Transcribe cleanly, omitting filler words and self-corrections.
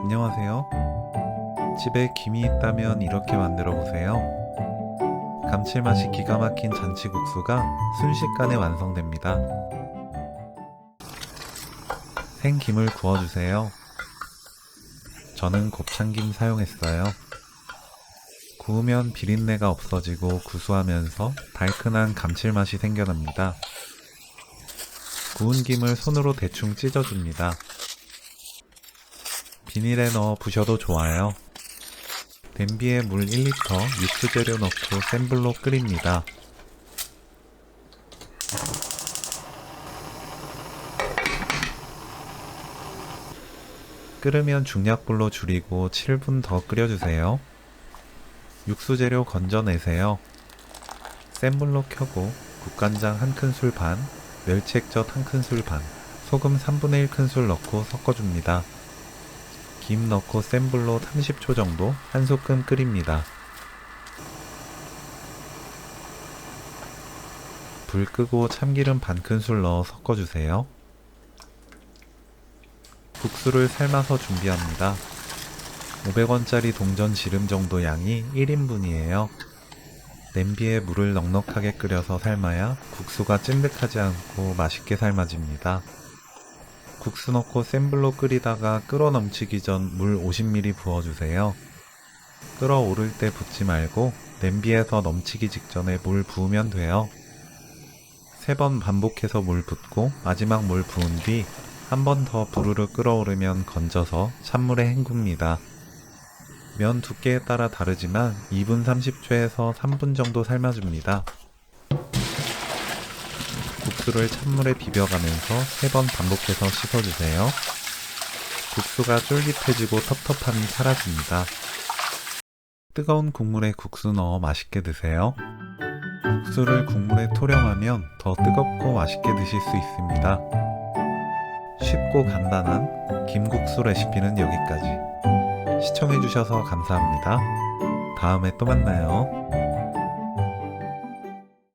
안녕하세요. 집에 김이 있다면 이렇게 만들어 보세요. 감칠맛이 기가 막힌 잔치국수가 순식간에 완성됩니다. 생김을 구워주세요. 저는 곱창김 사용했어요. 구우면 비린내가 없어지고 구수하면서 달큰한 감칠맛이 생겨납니다. 구운 김을 손으로 대충 찢어줍니다. 비닐에 넣어 부셔도 좋아요. 냄비에 물 1리터, 육수 재료 넣고 센 불로 끓입니다. 끓으면 중약불로 줄이고 7분 더 끓여주세요. 육수 재료 건져내세요. 센 불로 켜고 국간장 1큰술 반, 멸치액젓 1큰술 반, 소금 3분의 1큰술 넣고 섞어줍니다. 김 넣고 센 불로 30초 정도 한 소끔 끓입니다. 불 끄고 참기름 반큰술 넣어 섞어주세요. 국수를 삶아서 준비합니다. 500원짜리 동전 지름 정도 양이 1인분이에요. 냄비에 물을 넉넉하게 끓여서 삶아야 국수가 찐득하지 않고 맛있게 삶아집니다. 국수 넣고 센 불로 끓이다가 끓어 넘치기 전 물 50ml 부어주세요. 끓어오를 때 붓지 말고 냄비에서 넘치기 직전에 물 부으면 돼요. 3번 반복해서 물 붓고 마지막 물 부은 뒤 한 번 더 부르르 끓어오르면 건져서 찬물에 헹굽니다. 면 두께에 따라 다르지만 2분 30초에서 3분 정도 삶아줍니다. 국수를 찬물에 비벼가면서 3번 반복해서 씻어주세요. 국수가 쫄깃해지고 텁텁함이 사라집니다. 뜨거운 국물에 국수 넣어 맛있게 드세요. 국수를 국물에 토렴하면 더 뜨겁고 맛있게 드실 수 있습니다. 쉽고 간단한 김국수 레시피는 여기까지. 시청해주셔서 감사합니다. 다음에 또 만나요.